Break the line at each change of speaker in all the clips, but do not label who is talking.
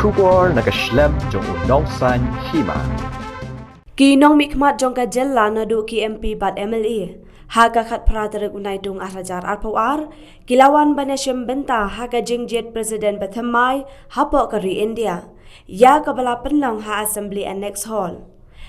Shubor nakaslem jong unongsan Hima.
Ki Nongmihkhmat jong ka Jylla nadu ki MP bat MLA. Haga khat pratarek unai dung arajar Hapoh kilawan Ïashim Bynta haga Jingjied President Bathymmai Hapoh kari India. Ya kabala penlang ha Assembly Annex Hall.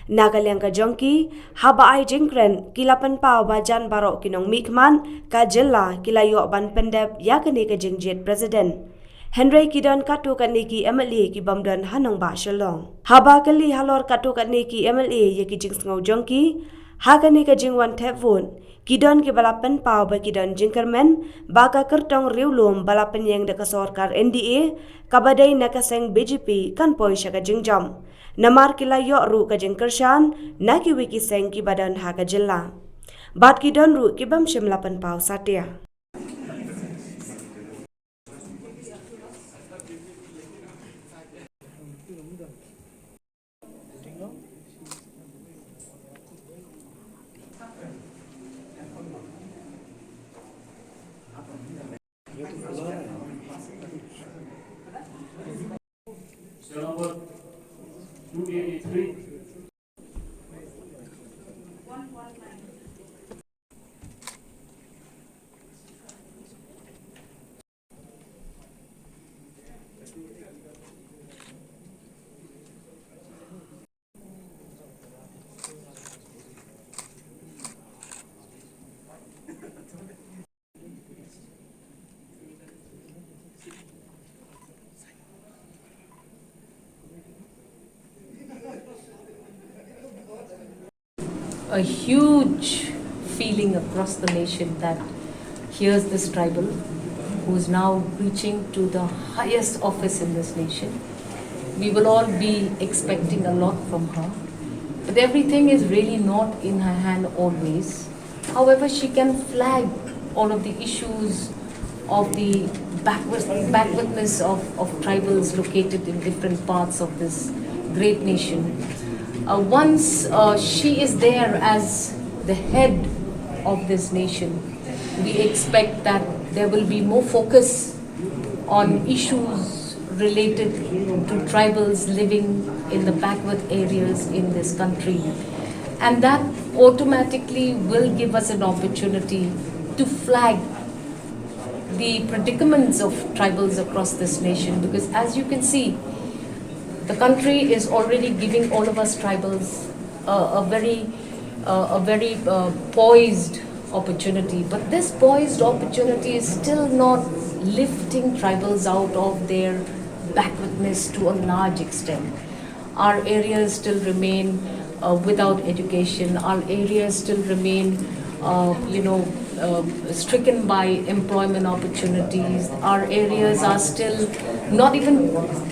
Nagaliang ka jongki haba ai jingkren kilapan pau bajan barok ki Nongmihkhmat ka Jylla kilayo ban pendep ya kani ka Jingjied President. Henry kidan katu kat niki MLA ki bamdan hanong ba shalong. Haba kali halor katu kat niki MLA ye ki jing ngau jongki haga ni ka jingwan tepvun kidan ki balapan pau ba kidan jingkermen baga kertong riulum balapan yang de kasorkar NDA kabadai nakaseng BJP kan poi syaka jingjam. Namar kila yok ru ka jingkershan na ki wiki seng ki badan haga Jylla. Bat kidan ru ki bam shimlapan pau satya.
Number 283.
A huge feeling across the nation that here's this tribal who is now reaching to the highest office in this nation. We will all be expecting a lot from her, but everything is really not in her hand always. However, she can flag all of the issues of the backwardness of tribals located in different parts of this great nation. Once she is there as the head of this nation, we expect that there will be more focus on issues related to tribals living in the backward areas in this country. And that automatically will give us an opportunity to flag the predicaments of tribals across this nation, because as you can see, the country is already giving all of us tribals a very poised opportunity. But this poised opportunity is still not lifting tribals out of their backwardness to a large extent. Our areas still remain without education. Our areas still remain, stricken by employment opportunities. Our areas are still not even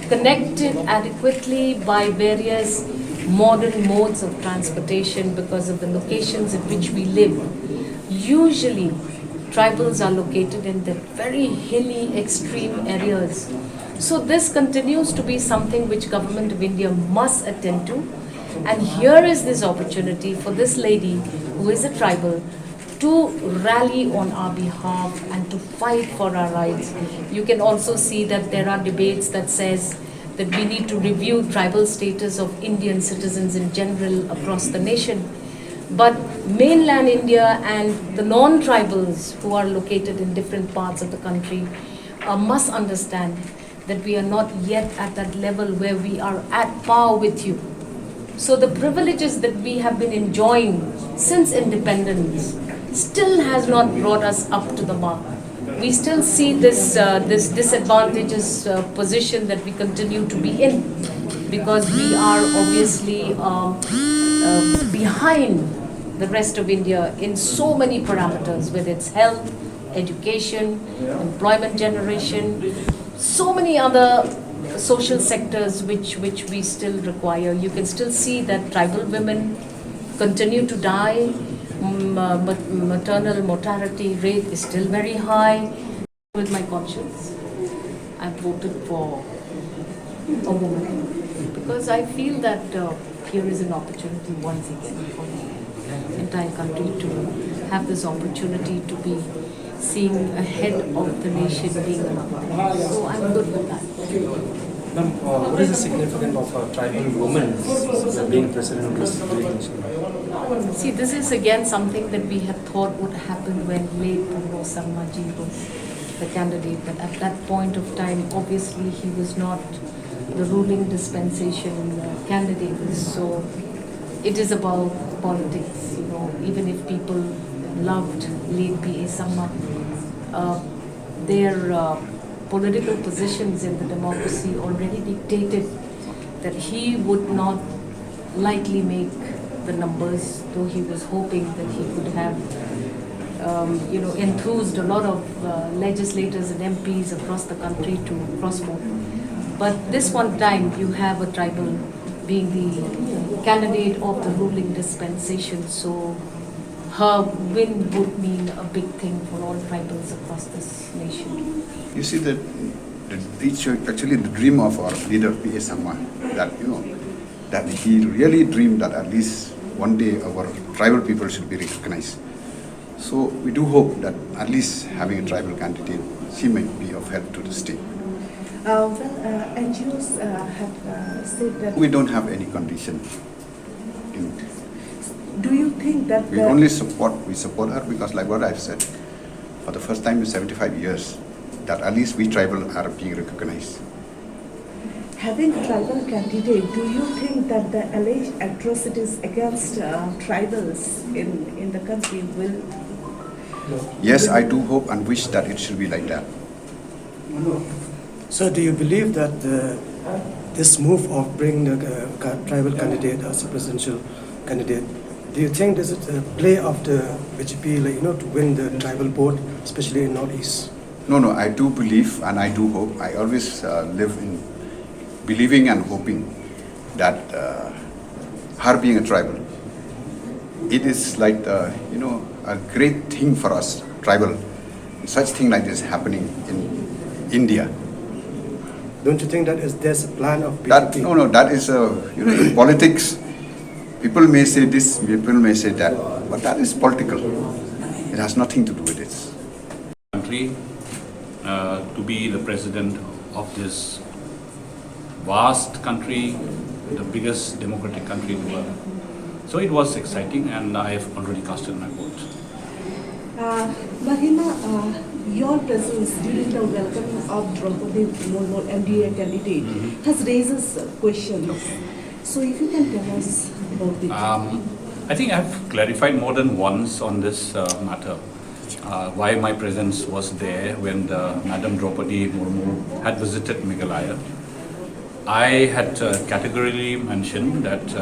connected adequately by various modern modes of transportation because of the locations in which we live. Usually, tribals are located in the very hilly, extreme areas. So this continues to be something which Government of India must attend to. And here is this opportunity for this lady who is a tribal to rally on our behalf and to fight for our rights. You can also see that there are debates that says that we need to review tribal status of Indian citizens in general across the nation. But mainland India and the non-tribals who are located in different parts of the country must understand that we are not yet at that level where we are at par with you. So the privileges that we have been enjoying since independence still has not brought us up to the mark. We still see this disadvantageous position that we continue to be in, because we are obviously behind the rest of India in so many parameters, whether it's health, education, employment generation, so many other social sectors which we still require. You can still see that tribal women continue to die. Maternal mortality rate is still very high. With my conscience, I voted for a woman because I feel that here is an opportunity once again for the entire country to have this opportunity to be seeing ahead of the nation being a woman. So I'm good with that.
Ma'am, what is the significance of a tribal woman being president of this nation?
See, this is again something that we had thought would happen when late Hapoh was the candidate. But at that point of time, obviously he was not the ruling dispensation candidate. So it is about politics, you know. Even if people loved late P.A. Samma, their political positions in the democracy already dictated that he would not likely make the numbers, though he was hoping that he could have enthused a lot of legislators and MPs across the country to cross-vote. But this one time you have a tribal being the candidate of the ruling dispensation, so her win would mean a big thing for all tribals across this nation.
You see that actually the dream of our leader P.A. Samma, that he really dreamed that at least one day our tribal people should be recognized. So we do hope that at least having a tribal candidate, she might be of help to the state.
NGOs have said that...
We don't have any condition.
Do you think that...
We support her because like what I've said, for the first time in 75 years, that at least we tribal are being recognized.
Having a tribal candidate, do you think that the alleged atrocities against tribals in the country will...
Yes, I do hope and wish that it should be like that.
So do you believe that this move of bringing the tribal candidate as a presidential candidate, do you think this is a play of the BJP to win the tribal vote, especially in Northeast?
No, I do believe and I do hope. I always live in believing and hoping that her being a tribal, it is like a great thing for us, tribal. Such thing like this happening in India.
Don't you think that there's a plan of BJP?
No, that is in politics. People may say this, people may say that, but that is political. It has nothing to do with it.
Country to be the president of this vast country, the biggest democratic country in the world. So it was exciting, and I have already casted my vote.
Hima, your presence during the welcoming of Draupadi Murmu MDA candidate has raised questions. So if you can tell us about it.
I think I have clarified more than once on this matter. Why my presence was there when Madam Draupadi Murmu had visited Meghalaya. I had categorically mentioned that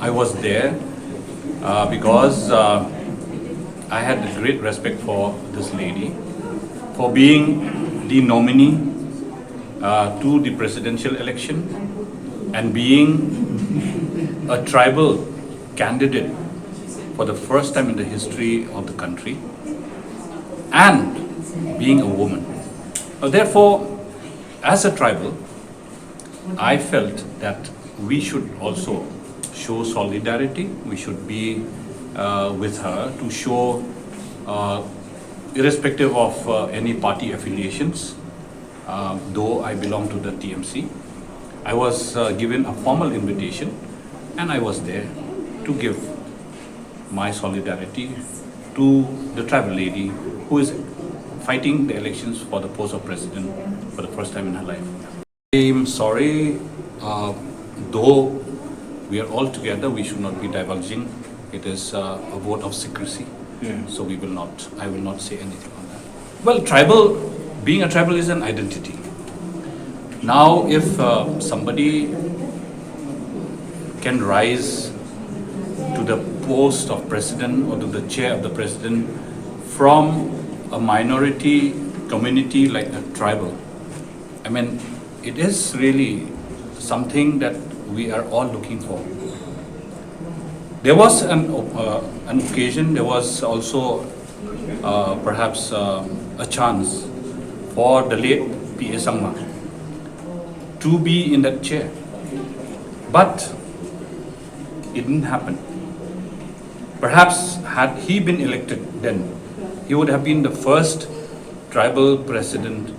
I was there because I had great respect for this lady, for being the nominee to the presidential election and being a tribal candidate for the first time in the history of the country, and being a woman. Therefore, as a tribal, I felt that we should also show solidarity. We should be with her to show, irrespective of any party affiliations, though I belong to the TMC. I was given a formal invitation and I was there to give my solidarity to the tribal lady who is fighting the elections for the post of president for the first time in her life. I'm sorry, though we are all together, we should not be divulging. It is a vote of secrecy, so I will not say anything on that. Well, being a tribal is an identity. Now, if somebody can rise to the post of president or to the chair of the president from a minority community like a tribal, I mean, it is really something that we are all looking for. There was an occasion, there was also perhaps a chance for the late P.A. Samma to be in that chair, but it didn't happen. Perhaps had he been elected then, he would have been the first tribal president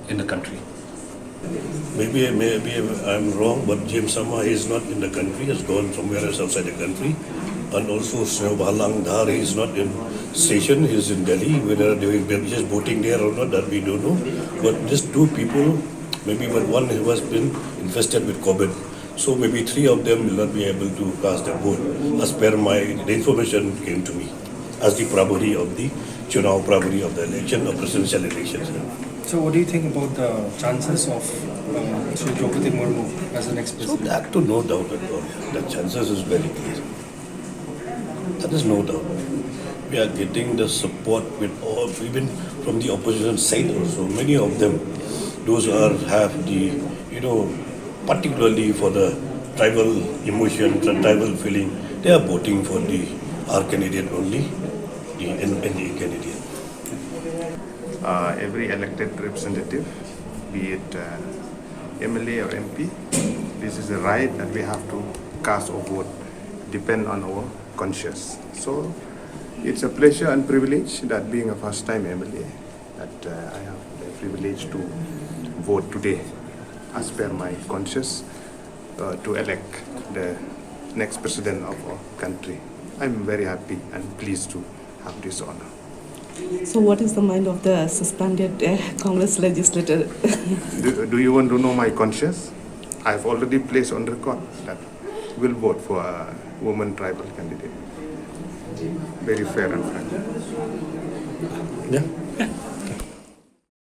in the country.
maybe I'm wrong, but James Sama is not in the country, has gone somewhere else outside the country. And also Snowbalang Dhar, he is not in station, he is in Delhi. Whether they will be just voting there or not, that we don't know. But just two people, maybe but one who has been infested with COVID. So maybe three of them will not be able to cast their vote. As per the information came to me as the Prabhari of the Chunav Prabhari of the election of presidential elections.
So what do you think about the chances of Sri Draupadi Murmu as the next
So
president?
that to no doubt at all. The chances is very clear. That is no doubt. We are getting the support with all, even from the opposition side also. Many of them, those have the, particularly for the tribal emotion, the tribal feeling, they are voting for our candidate only, the NDA candidate.
Every elected representative, be it MLA or MP, this is a right that we have to cast our vote, depend on our conscience. So it's a pleasure and privilege that being a first-time MLA, that I have the privilege to vote today as per my conscience to elect the next president of our country. I'm very happy and pleased to have this honor.
So what is the mind of the suspended Congress legislator?
Do you want to know my conscience? I've already placed on record that we'll vote for a woman tribal candidate. Very fair and frank.
Yeah.